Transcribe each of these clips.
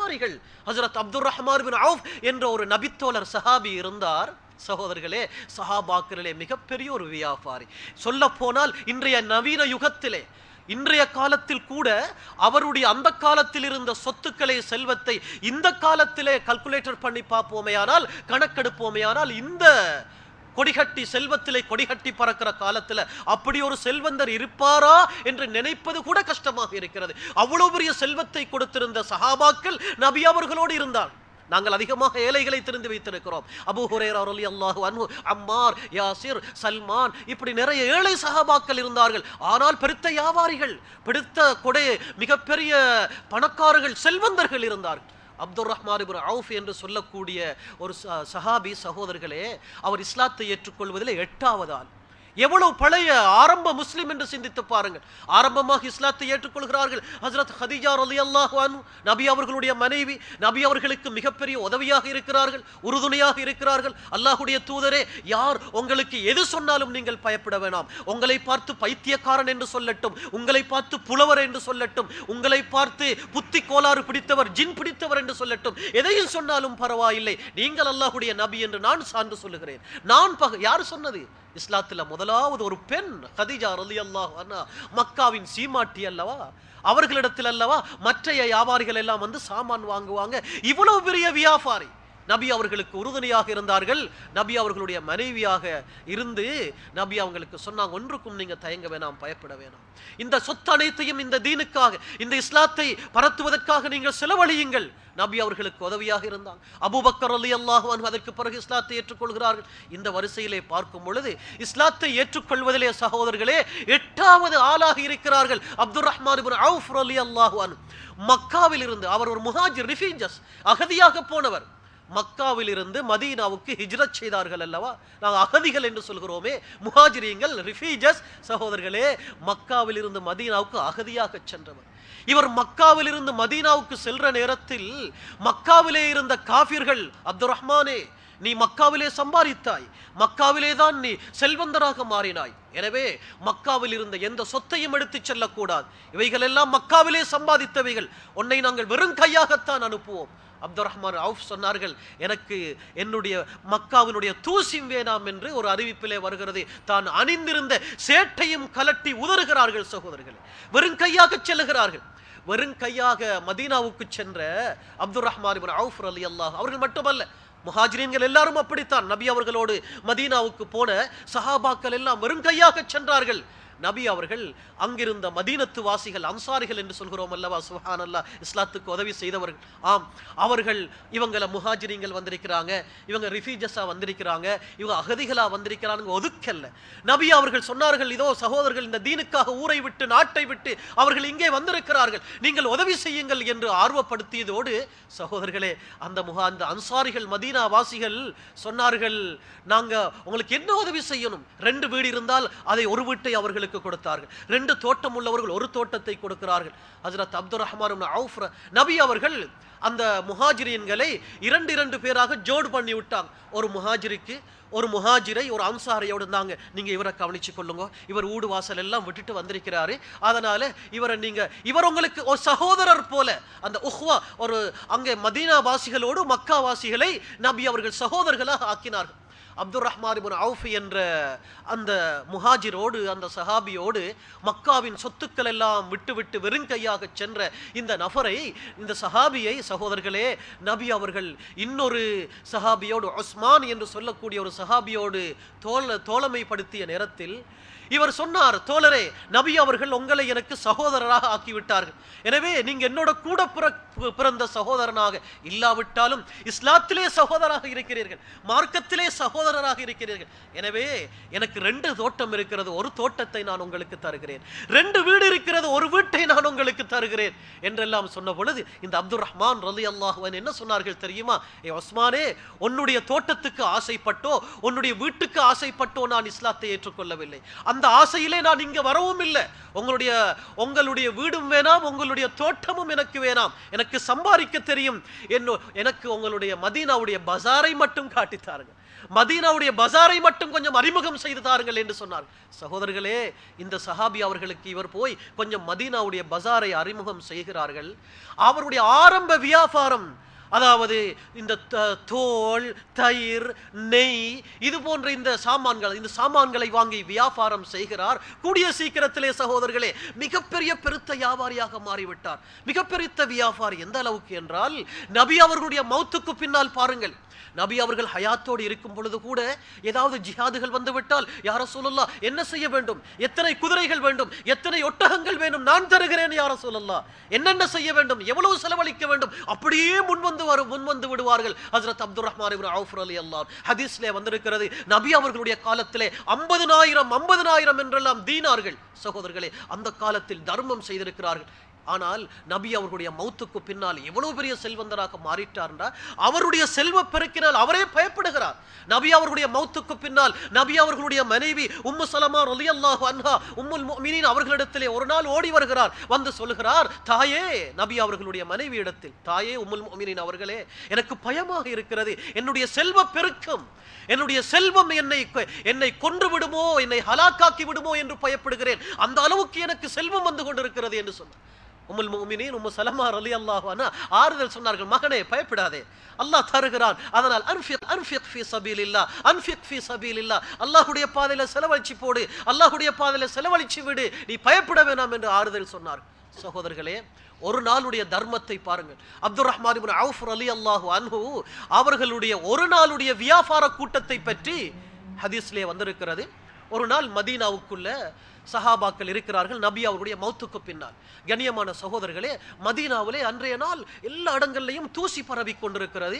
வியாபாரிகள். ஹஜ்ரத் அப்துர் ரஹ்மான் பின் அவுஃப் என்ற ஒரு நபித்தோழர் சஹாபி இருந்தார். சகோதரர்களே, சஹாபாக்களிலே மிகப்பெரிய ஒரு வியாபாரி. சொல்ல போனால் இன்றைய நவீன யுகத்திலே, இன்றைய காலத்தில் கூட அவருடைய அந்த காலத்தில் இருந்த சொத்துக்களை, செல்வத்தை இந்த காலத்திலே கல்குலேட்டர் பண்ணி பார்ப்போமேயானால், கணக்கெடுப்போமேயானால், இந்த கொடிகட்டி செல்வத்திலே கொடிகட்டி பறக்கிற காலத்தில் அப்படி ஒரு செல்வந்தர் இருப்பாரா என்று நினைப்பது கூட கஷ்டமாக இருக்கிறது. அவ்வளவு பெரிய செல்வத்தை கொடுத்திருந்த சஹாபாக்கள் நபி அவர்களோடு இருந்தார். நாங்கள் அதிகமாக ஏழைகளை தெரிந்து வைத்திருக்கிறோம். அபூ ஹுரைரா ரலியல்லாஹு அன்ஹு, அம்மார், யாசிர், சல்மான், இப்படி நிறைய ஏழை சஹாபாக்கள் இருந்தார்கள். ஆனால் பெருத்த வியாபாரிகள், பெருத்த கொடை, மிகப்பெரிய பணக்காரர்கள், செல்வந்தர்கள் இருந்தார்கள். அப்துர் ரஹ்மான் இப்னு அவுஃப் என்று சொல்லக்கூடிய ஒரு சஹாபி, சகோதரர்களே, அவர் இஸ்லாத்தை ஏற்றுக்கொள்வதில் 8வது ஆள். எவ்வளவு பழைய ஆரம்ப முஸ்லிம் என்று சிந்தித்து பாருங்கள். ஆரம்பமாக இஸ்லாத்தை ஏற்றுக்கொள்கிறார்கள் ஹஜ்ரத் ஹதீஜா ரலியல்லாஹு அன்ஹா, நபி அவர்களுடைய மனைவி. நபி அவர்களுக்கு மிகப்பெரிய உதவியாக இருக்கிறார்கள், உறுதுணையாக இருக்கிறார்கள். அல்லாஹ்வுடைய தூதரே, யார் உங்களுக்கு எது சொன்னாலும் நீங்கள் பயப்பட வேண்டாம். உங்களை பார்த்து பைத்தியக்காரன் என்று சொல்லட்டும், உங்களை பார்த்து புலவர் என்று சொல்லட்டும், உங்களை பார்த்து புத்தி கோளாறு பிடித்தவர், ஜின் பிடித்தவர் என்று சொல்லட்டும், எதையும் சொன்னாலும் பரவாயில்லை, நீங்கள் அல்லாஹ்வுடைய நபி என்று நான் சான்று சொல்லுகிறேன். யார் சொன்னது? இஸ்லாத்துல முதலாவது ஒரு பெண் கதீஜா ரலியல்லாஹு அன்ஹா, மக்காவின் சீமாட்டி அல்லவா. அவர்களிடத்தில் அல்லவா மற்றைய வியாபாரிகள் எல்லாம் வந்து சாமான் வாங்குவாங்க. இவ்வளவு பெரிய வியாபாரி நபி அவர்களுக்கு உறுதுணையாக இருந்தார்கள். நபி அவர்களுடைய மனைவியாக இருந்து நபி அவங்களுக்கு சொன்னாங்க, ஒன்றுக்கும் நீங்க தயங்க வேணாம், பயப்பட வேணாம். இந்த சொத்து அனைத்தையும் இந்த தீனுக்காக, இந்த இஸ்லாத்தை பரத்துவதற்காக நீங்கள் செலவழியுங்கள். நபி அவர்களுக்கு உதவியாக இருந்தாங்க. அபூபக்கர் ரலியல்லாஹு அன்ஹு அதற்கு பிறகு இஸ்லாத்தை ஏற்றுக்கொள்கிறார்கள். இந்த வரிசையிலே பார்க்கும் பொழுது இஸ்லாத்தை ஏற்றுக்கொள்வதிலே சகோதரர்களே 8வது ஆளாக இருக்கிறார்கள் அப்துர் ரஹ்மான் இப்னு அவுஃப் ரலியல்லாஹு அன்ஹு. மக்காவில் இருந்து அவர் ஒரு முஹாஜிர், ரிஃபீஜஸ், அகதியாக போனவர். மக்காவில் இருந்து மதீனாவுக்கு ஹிஜ்ரத் செய்தார்கள் அல்லவா. நாங்கள் அகதிகள் என்று சொல்கிறோமே, முஹாஜிரீங்கள், ரிஃபீஜஸ். சகோதரர்களே, மக்காவில் இருந்து மதீனாவுக்கு அகதியாக சென்றவர். இவர் மக்காவில் இருந்து மதீனாவுக்கு செல்ற நேரத்தில் மக்காவிலே இருந்த காஃபிர்கள், அப்துர் ரஹ்மானே, நீ மக்காவிலே சம்பாதித்தாய், மக்காவிலே தான் நீ செல்வந்தராக மாறினாய், எனவே மக்காவில் இருந்த எந்த சொத்தையும் எடுத்துச் செல்லக்கூடாது, இவைகள் எல்லாம் மக்காவிலே சம்பாதித்தவைகள், உன்னை நாங்கள் வெறும் கையாகத்தான் அனுப்புவோம். அப்துர் ரஹ்மான் அவுஃப் சொன்னார்கள், எனக்கு என்னுடைய மக்காவினுடைய தூசியும் வேணாம் என்று ஒரு அறிவிப்பிலே வருகிறது. தான் அணிந்திருந்த சேட்டையும் கலட்டி உதறுகிறார்கள். சகோதரர்கள், வெறும் கையாக செல்லுகிறார்கள். வெறும் கையாக மதீனாவுக்கு சென்ற அப்துர் ரஹ்மான் இப்னு அவுஃப் ரலியல்லாஹு அவர்கள் மட்டுமல்ல, முஹாஜிரீன்கள் எல்லாரும் அப்படித்தான். நபி அவர்களோடு மதீனாவுக்கு போன சஹாபாக்கள் எல்லாம் வெறும் கையாக சென்றார்கள். நபி அவர்கள் அங்கிருந்த மதீனத்து வாசிகள், அன்சாரிகள் என்று சொல்கிறோம் அல்லவா, சுப்ஹானல்லாஹ், இஸ்லாத்துக்கு உதவி செய்தவர்கள். ஆம், அவர்கள் இவங்களை முஹாஜிரீன்கள் வந்திருக்கிறாங்க, இவங்க ரிஃபீஜஸா வந்திருக்கிறாங்க, இவங்க அகதிகளா வந்திருக்கிறாங்க ஒதுக்கல்ல. நபி அவர்கள் சொன்னார்கள், இதோ சகோதரர்கள் இந்த தீனுக்காக ஊரை விட்டு நாட்டை விட்டு அவர்கள் இங்கே வந்திருக்கிறார்கள், நீங்கள் உதவி செய்யுங்கள் என்று ஆர்வப்படுத்தியதோடு சகோதரர்களே, அந்த அன்சாரிகள், மதீனா வாசிகள் சொன்னார்கள், நாங்க உங்களுக்கு என்ன உதவி செய்யணும்? 2 வீடு இருந்தால் அதை ஒரு வீட்டை அவர்களுக்கு கொடுத்தார்கள். 2 தோட்டம் உள்ளவர்கள் ஒரு தோட்டத்தை கொடுக்கிறார்கள். ஹஜ்ரத் அப்துர் ரஹ்மான் இப்னு அவுஃப் நபி அவர்கள் அந்த முஹாஜிரீன்களை 2 பேராக ஜோடு பண்ணி விட்டாங்க. ஒரு முஹாஜிருக்கு ஒரு முஹாஜிரை ஒரு அன்சாரியோடு இருந்தாங்க, நீங்க இவரை கவனிச்சு கொள்ளுங்க, இவர் ஊடு வாசல் எல்லாம் விட்டுட்டு வந்திருக்கிறாரு, அதனால இவர் உங்களுக்கு ஒரு சகோதரர் போல. அந்த உஹ்வா, ஒரு அங்கே மதீனா வாசிகளோடு மக்கா வாசிகளை நபி அவர்கள் சகோதரர்களாக ஆக்கினார்கள். அப்துர் ரஹ்மான் இப்னு அவுஃப் என்ற அந்த முஹாஜிரோடு, அந்த சஹாபியோடு மக்காவின் சொத்துக்கள் எல்லாம் விட்டு வெறும் கையாக சென்ற இந்த நபரை, இந்த சஹாபியை சகோதரர்களே, நபி அவர்கள் இன்னொரு சஹாபியோடு, உஸ்மான் என்று சொல்லக்கூடிய ஒரு சஹாபியோடு தோழமைப்படுத்திய நேரத்தில் இவர் சொன்னார், தோழரே, நபி அவர்கள் உங்களை எனக்கு சகோதரராக ஆக்கிவிட்டார்கள், எனவே நீங்க என்னோட கூட பிறந்த சகோதரனாக இல்லாவிட்டாலும் இஸ்லாத்திலே சகோதராக இருக்கிறீர்கள், மார்க்கத்திலே சகோதரராக இருக்கிறீர்கள், எனவே எனக்கு 2 தோட்டம் இருக்கிறது, ஒரு தோட்டத்தை நான் உங்களுக்கு தருகிறேன், 2 வீடு இருக்கிறது, ஒரு வீட்டை நான் உங்களுக்கு தருகிறேன் என்றெல்லாம் சொன்ன பொழுது இந்த அப்துர் ரஹ்மான் ரலியல்லாஹு அன்ஹு என்ன சொன்னார்கள் தெரியுமா? ஏ உஸ்மானே, உன்னுடைய தோட்டத்துக்கு ஆசைப்பட்டோ உன்னுடைய வீட்டுக்கு ஆசைப்பட்டோ நான் இஸ்லாத்தை ஏற்றுக்கொள்ளவில்லை, அந்த ஆசையிலே நான் இங்க வரவும் இல்லை, உங்களுடைய வீடும் வேணாம், உங்களுடைய தோட்டமும் எனக்கு வேணாம், எனக்கு சம்பாதிக்க தெரியும், எனக்கு உங்களுடைய மதீனாவுடைய பஜாரை மட்டும் காட்டித்தாருங்க, மதீனாவுடைய பஜாரை மட்டும் கொஞ்சம் அறிமுகம் செய்து தாருங்கள் என்று சொன்னார். சகோதரர்களே, இந்த சஹாபி அவர்களுக்கு இவர் போய் கொஞ்சம் மதீனாவுடைய பஜாரை அறிமுகம் செய்கிறார்கள். அவருடைய ஆரம்ப வியாபாரம், அதாவது இந்த தோல், தயிர், நெய், இது போன்ற இந்த சாமான்களை வாங்கி வியாபாரம் செய்கிறார். கூடிய சீக்கிரத்திலே சகோதரர்களே மிகப்பெரிய பெருத்த வியாபாரியாக மாறிவிட்டார். மிகப்பெரிய வியாபாரி எந்த அளவுக்கு என்றால், நபி அவர்களுடைய மௌத்துக்கு பின்னால் பாருங்கள், நபி அவர்கள் ஹயாத்தோடு இருக்கும் பொழுது கூட ஏதாவது ஜிஹாதுகள் வந்துவிட்டால், யா ரசூலுல்லாஹ் என்ன செய்ய வேண்டும், எத்தனை குதிரைகள் வேண்டும், எத்தனை ஒட்டகங்கள் வேண்டும், நான் தருகிறேன் யா ரசூலுல்லாஹ், என்னென்ன செய்ய வேண்டும், எவ்வளவு செலவழிக்க வேண்டும், அப்படியே முன்வந்து விடுவார்கள். ஹஜ்ரத் அப்துர் ரஹ்மான் இப்னு அவுஃப் ரலியல்லாஹு அன்ஹு ஹதீஸ்ல வந்திருக்கிறது, நபி அவர்களுடைய காலத்திலே 50,000 என்றெல்லாம் தீனார்கள் சகோதரர்களே அந்த காலத்தில் தர்மம் செய்திருக்கிறார்கள். ஆனால் நபி அவர்களுடைய மௌத்துக்கு பின்னால் எவ்வளவு பெரிய செல்வந்தராக மாறிட்டார்னா, அவருடைய செல்வ பெருக்கினால் அவரே பயப்படுகிறார். நபி அவர்களுடைய மௌத்துக்கு பின்னால் நபி அவர்களுடைய மனைவி உம்மு சலமா ரலியல்லாஹு அன்ஹா உம்முல் முஃமினீன் அவர்களிடத்திலே ஒரு நாள் ஓடி வருகிறார். வந்து சொல்கிறார், தாயே, நபி அவர்களுடைய மனைவி இடத்தில், தாயே உம்முல் முஃமினீன் அவர்களே, எனக்கு பயமாக இருக்கிறது, என்னுடைய செல்வ பெருக்கம், என்னுடைய செல்வம் என்னை கொன்று விடுமோ, என்னை ஹலாக்காக்கி விடுமோ என்று பயப்படுகிறேன், அந்த அளவுக்கு எனக்கு செல்வம் வந்து கொண்டிருக்கிறது என்று சொன்னார். உம்முல் முஃமினீன் உம்மு சலமா ரலியல்லாஹு அன்ஹா ஆறுதல் சொன்னார்கள், மகனே பயப்படாதே, அல்லாஹ் தருகிறான், அதனால் அன்ஃபிக் ஃபீ ஸபீலில்லாஹ், அல்லாஹ்வுடைய பாதையில செலவழிச்சு போடு, அல்லாஹ்வுடைய பாதையில செலவழிச்சு விடு, நீ பயப்பட வேண்டாம் என்று ஆறுதல் சொன்னார். சகோதரர்களே, ஒரு நாளுடைய தர்மத்தை பாருங்கள். அப்துர் ரஹ்மான் இப்னு அவுஃப் ரலியல்லாஹு அன்ஹு அவர்களுடைய ஒரு நாளுடைய வியாபார கூட்டத்தை பற்றி ஹதீஸ்லே வந்திருக்கிறது. ஒரு நாள் மதீனாவுக்குள்ள சஹாபாக்கள் இருக்கிறார்கள், நபி அவருடைய மௌத்துக்கு பின்னால். கண்ணியமான சகோதரர்களே, மதீனாவிலே அன்றைய நாள் எல்லா இடங்கள்லையும் தூசி பரவி கொண்டிருக்கிறது.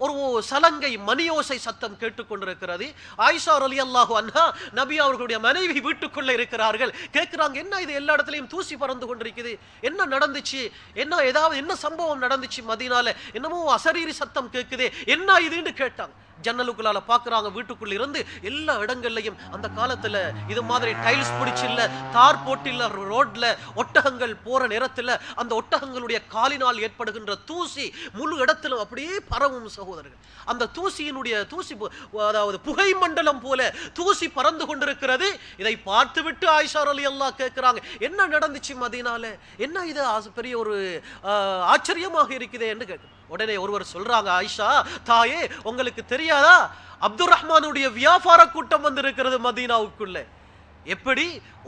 ஒரு சலங்கை மணியோசை சத்தம் கேட்டுக்கொண்டிருக்கிறது. ஆயிஷா ரலியல்லாஹு அன்ஹா நபி அவர்களுடைய மனைவி வீட்டுக்குள்ள இருக்கிறார்கள். கேட்கிறாங்க, என்ன இது எல்லா இடத்துலையும் தூசி பறந்து கொண்டிருக்குது, என்ன நடந்துச்சு, என்ன சம்பவம் நடந்துச்சு மதீனால, என்னமோ அசரீரி சத்தம் கேட்குதே, என்ன இதுன்னு கேட்டாங்க. ஜன்னலுக்குள்ளால பாக்குறாங்க, வீட்டுக்குள்ள இருந்து எல்லா இடங்கள்லையும் அந்த காலத்துல இது மாதிரி டைல்ஸ் பிடிச்சு இல்ல, தார் போட்டு இல்ல, ரோட்ல ஒட்டகங்கள் போற நேரத்துல அந்த ஒட்டகங்களுடைய காலினால் ஏற்படுகின்ற தூசி முழு இடத்திலும் அப்படியே பரவும் சகோதரர்கள். அந்த தூசியினுடைய அதாவது புகை மண்டலம் போல தூசி பறந்து கொண்டிருக்கிறது. இதை பார்த்துவிட்டு ஆயிஷா ரலியல்லாஹு கேட்கிறாங்க, என்ன நடந்துச்சு மதீனால, என்ன இது பெரிய ஒரு ஆச்சரியமாக இருக்குதே என்று கேட்க. உடனே ஒருவர் சொல்றாங்க, ஆயிஷா தாயே, உங்களுக்கு தெரியாதா, அப்துர் ரஹ்மானுடைய வியாபார கூட்டம் வந்திருக்கிறது மதீனாவுக்குள்ள. எப்படி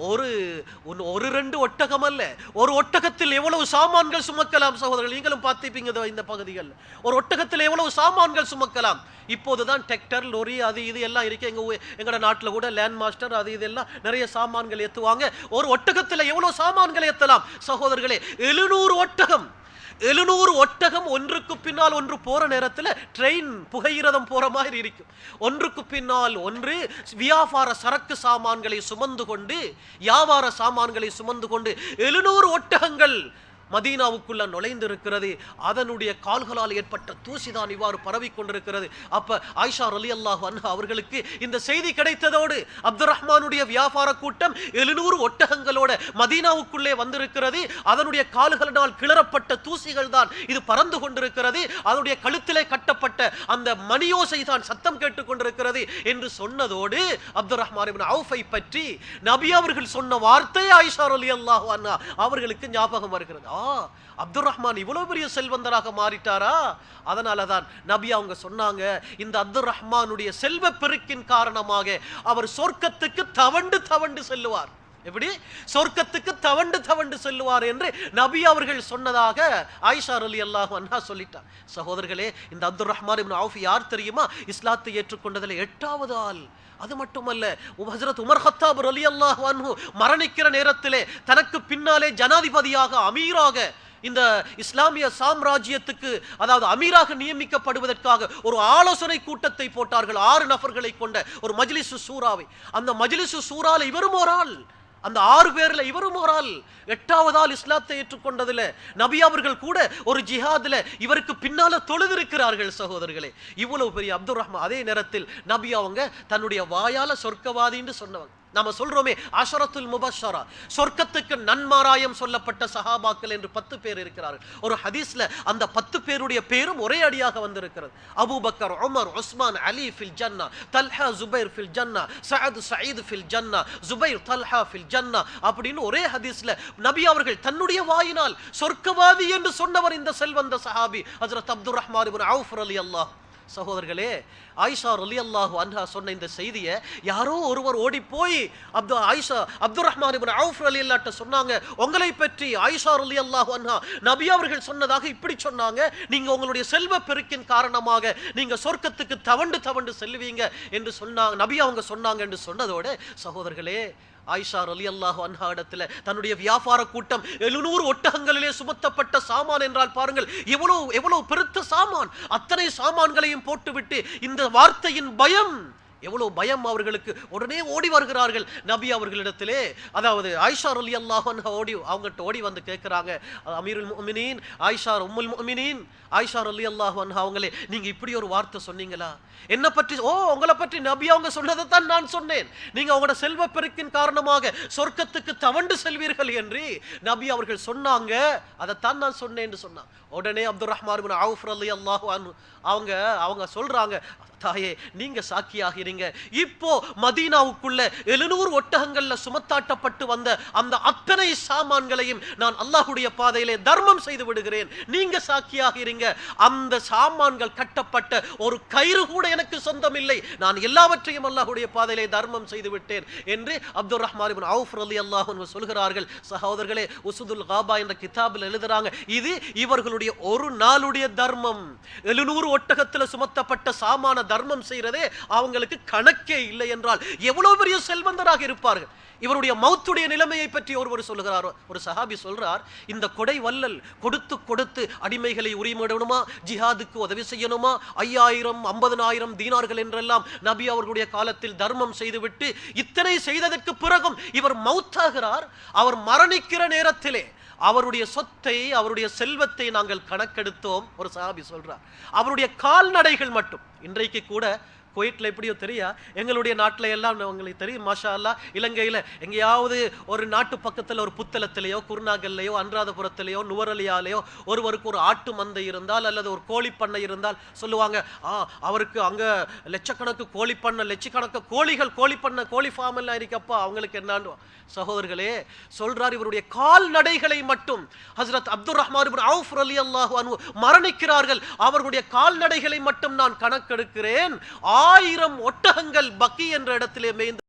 ஒரு ரெண்டு ஒட்டகம் அல்ல, ஒரு ஒட்டகத்தில் எவ்வளவு சாமான்கள் சுமக்கலாம் சகோதரர்கள், நீங்களும் பார்த்திருப்பீங்க இந்த பகுதிகள். ஒரு ஒட்டகத்தில் எவ்வளவு சாமான்கள் சுமக்கலாம். இப்போதுதான் டிராக்டர், லொரி, அது இது எல்லாம் இருக்கு. எங்கட நாட்டில் கூட லேண்ட் மாஸ்டர் அது இதெல்லாம் நிறைய சாமான்கள் ஏற்றுவாங்க. ஒரு ஒட்டகத்தில் எவ்வளவு சாமான்கள் ஏற்றலாம் சகோதரர்களே, 700 ஒட்டகம் ஒன்றுக்கு பின்னால் ஒன்று போற நேரத்தில் ட்ரெயின் புகையிரதம் போற மாதிரி இருக்கும். ஒன்றுக்கு பின்னால் ஒன்று வியாபார சரக்கு சாமான்களை சுமந்து கொண்டு, வியாபார சாமான்களை சுமந்து கொண்டு 700 ஒட்டகங்கள் மதீனாவுக்குள்ள நுழைந்திருக்கிறது. அதனுடைய கால்களால் ஏற்பட்ட தூசிதான் இவ்வாறு பரவி கொண்டிருக்கிறது. அப்ப ஆயிஷா ரலியல்லாஹு அன்ஹா அவர்களுக்கு இந்த செய்தி கிடைத்ததோடு, அப்துர் ரஹ்மானுடைய வியாபார கூட்டம் 700 ஒட்டகங்களோட மதீனாவுக்குள்ளே வந்திருக்கிறது, அதனுடைய கால்களினால் கிளறப்பட்ட தூசிகள் தான் இது பறந்து கொண்டிருக்கிறது, அதனுடைய கழுத்திலே கட்டப்பட்ட அந்த மணியோசை தான் சத்தம் கேட்டுக் கொண்டிருக்கிறது என்று சொன்னதோடு, அப்துர் ரஹ்மான் இப்னு அவுஃபை பற்றி நபி அவர்கள் சொன்ன வார்த்தை ஆயிஷா ரலியல்லாஹு அன்ஹா அவர்களுக்கு ஞாபகம் வருகிறது. அப்துர் ரஹ்மான் இவ்வளவு பெரிய செல்வந்தராக மாறிட்டாரா? அதனாலதான் நபி அவங்க சொன்னாங்க, இந்த அப்துர் ரஹ்மானுடைய செல்வ பெருக்கின் காரணமாக அவர் சொர்க்கத்துக்கு தவண்டு செல்லுவார். எப்படி சொர்க்கத்துக்கு தவண்டு செல்லுவார் என்று நபி அவர்கள் சொன்னதாக ஆயிஷா ரலியல்லாஹு அன்ஹா சொல்லிட்டார். சகோதரர்களே, இந்த அப்துர் ரஹ்மான் இப்னு அவுஃப் யார் தெரியுமா? இஸ்லாத்தை ஏற்றுக்கொண்டதில் 8வது ஆள். அது மட்டுமல்ல, ஹஜ்ரத் உமர் கத்தாப் ரலியல்லாஹு அன்ஹு மரணிக்கிற நேரத்திலே தனக்கு பின்னாலே ஜனாதிபதியாக, அமீராக, இந்த இஸ்லாமிய சாம்ராஜ்யத்துக்கு அதாவது அமீராக நியமிக்கப்படுவதற்காக ஒரு ஆலோசனை கூட்டத்தை போட்டார்கள். 6 நபர்களை கொண்ட ஒரு மஜ்லிஸு சூராவை. அந்த மஜ்லிஸு சூரால இவரும் ஒரு ஆள், அந்த 6 பேர்ல இவரும் ஒரு ஆள். 8வது ஆள் இஸ்லாத்தை ஏற்றுக்கொண்டதுல நபி அவர்கள் கூட ஒரு ஜிஹாதுல இவருக்கு பின்னால தொழுதிருக்கிறார்கள் சகோதரர்களே. இவ்வளவு பெரிய அப்துர் ரஹ்மான். அதே நேரத்தில் நபி அவங்க தன்னுடைய வாயால சொர்க்கவாதின்னு சொன்னவங்க. நாம சொல்றோமே அஷரத்துல் முபஷரா, சொர்க்கத்துக்கு நன்மாராயம் சொல்லப்பட்ட சஹாபாக்கள் என்று 10 பேர் இருக்கிறார்கள். ஒரு ஹதீஸ்ல அந்த 10 பேருடைய பேரும் ஒரே அடியாக வந்திருக்கிறது. அபூபக்கர், உமர், உஸ்மான், அலி ஃபில் ஜன்னா, தல்ஹா ஜுபைர் ஃபில் ஜன்னா, சஅத் சயீத் ஃபில் ஜன்னா, ஜுபைர் தல்ஹா ஃபில் ஜன்னா அப்படின்னு ஒரே ஹதீஸ்ல நபி அவர்கள் தன்னுடைய வாயினால் சொர்க்கவாதி என்று சொன்னவர் இந்த செல்வந்த சஹாபி ஹஜ்ரத் அப்துர் ரஹ்மான் இப்னு அவுஃப் ரலியல்லாஹு. சகோதரர்களே, ஆயிஷா ரலியல்லாஹு அன்ஹா சொன்ன இந்த செய்தியை யாரோ ஒருவர் ஓடி போய் அப்துர் ரஹ்மான் இப்னு அவுஃப் ரலியல்லாஹு சொன்னாங்க, உங்களை பற்றி ஆயிஷா ரலியல்லாஹு அன்ஹா நபி அவர்கள் சொன்னதாக இப்படி சொன்னாங்க, நீங்க உங்களுடைய செல்வ பெருக்கின் காரணமாக நீங்க சொர்க்கத்துக்கு தவண்டு செல்வீங்க என்று சொன்னாங்க, நபி அவங்க சொன்னாங்க என்று சொன்னதோடு சகோதரர்களே, ஆயிஷா ரலியல்லாஹு அன்ஹா இடத்துல தன்னுடைய வியாபார கூட்டம் 700 ஒட்டகங்களிலே சுமத்தப்பட்ட சாமான் என்றால் பாருங்கள் எவ்வளவு பெருத்த சாமான். அத்தனை சாமான்களையும் போட்டுவிட்டு இந்த வார்த்தையின் பயம், எவ்வளவு பயம் அவர்களுக்கு, உடனே ஓடி வருகிறார்கள் நபி அவர்களிடத்திலே. அதாவது ஆயிஷா ரலியல்லாஹு அன்ஹா அவங்ககிட்ட ஓடி வந்து கேட்கிறாங்க, அமீருல் முஃமினீன் ஆயிஷா, உம்முல் முஃமினீன் ஆயிஷா ரலியல்லாஹு அன்ஹா அவங்களே, நீங்க இப்படி ஒரு வார்த்தை சொன்னீங்களா? என்ன பற்றி? உங்களை பற்றி நபி அவங்க சொன்னதைத்தான் நான் சொன்னேன், நீங்க அவங்களோட செல்வ பெருக்கின் காரணமாக சொர்க்கத்துக்கு தவண்டு செல்வீர்கள் என்று நபி அவர்கள் சொன்னாங்க, அதைத்தான் நான் சொன்னேன் என்று சொன்னாங்க. உடனே அப்துர் ரஹ்மான் இப்னு அவுஃப் ரலியல்லாஹு அன்ஹு அவங்க சொல்றாங்க, தாயே நீங்க சாக்கியாகிறீங்க, இப்போ மதீனாவுக்குள்ள 700 ஒட்டகங்கள்ல சுமத்தாட்டப்பட்டு வந்த அந்த அத்தனை சாமான்களையும் நான் அல்லாஹ்வுடைய பாதையிலே தர்மம் செய்து விடுகிறேன், நீங்க சாக்கியாகிறீங்க. அந்த சாமான்கள் கட்டப்பட்ட ஒரு கயிறு கூட எனக்கு சொந்தம் இல்லை, நான் எல்லாவற்றையும் அல்லாஹ்வுடைய பாதையிலே தர்மம் செய்து விட்டேன் என்று அப்துர் ரஹ்மான் இப்னு அவுஃப் ரலியல்லாஹு அன்ஹு சொல்கிறார்கள். சகோதரர்களே, உசுதுல் காபா என்ற கிதாபில் எழுதுறாங்க, இது இவர்களுடைய ஒரு நாளுடைய தர்மம். 700 ஒட்டகத்தில் சுமத்தப்பட்ட சாமான தர்மம் செய்யறதே அவங்களுக்கு கணக்கே இல்லை என்றால் எவ்வளவு பெரிய செல்வந்தராக இருப்பார்கள். இவருடைய மௌத்துடைய நிலைமையை பற்றி ஒருவர் சொல்கிறார். ஒரு சஹாபி சொல்றார், இந்த கொடை வல்லல் கொடுத்து அடிமைகளை உரிமையிடணுமா, ஜிஹாதுக்கு உதவி செய்யணுமா, 5000 50,000 தீனார்கள் என்றெல்லாம் நபி அவர்களுடைய காலத்தில் தர்மம் செய்துவிட்டு இத்தனை செய்ததற்கு பிறகும் இவர் மௌத்தாகிறார். அவர் மரணிக்கிற நேரத்திலே அவருடைய சொத்தை, அவருடைய செல்வத்தை நாங்கள் கணக்கெடுத்தோம். ஒரு சஹாபி சொல்றார், அவருடைய கால்நடைகள் மட்டும், இன்றைக்கு கூட குவைட்ல எப்படியோ தெரியா, எங்களுடைய நாட்டில் எல்லாம் உங்களுக்கு தெரியும் மாஷா அல்லாஹ், இலங்கையில் எங்கேயாவது ஒரு நாட்டு பக்கத்தில் ஒரு புத்தளத்திலேயோ குருநாகல்லையோ அன்றாதபுரத்திலேயோ நுவரலியாலேயோ ஒருவருக்கு ஒரு ஆட்டு மந்தை இருந்தால் அல்லது ஒரு கோழி பண்ணை இருந்தால் சொல்லுவாங்க, அவருக்கு அங்கே லட்சக்கணக்கு கோழி பண்ணை, லட்சக்கணக்கு கோழிகள் கோழி பண்ணை கோழி ஃபார்ம் எல்லாம் இருக்கப்பா, அவங்களுக்கு என்னான்னு. சகோதரர்களே சொல்றார், இவருடைய கால்நடைகளை மட்டும் ஹஜ்ரத் அப்துர் ரஹ்மான் இப்னு அவுஃப் ரலியல்லாஹு அன்ஹு மரணிக்கிறார்கள், அவர்களுடைய கால்நடைகளை மட்டும் நான் கணக்கெடுக்கிறேன், 1000 ஒட்டகங்கள் பக்கி என்ற இடத்திலே மேய்ந்து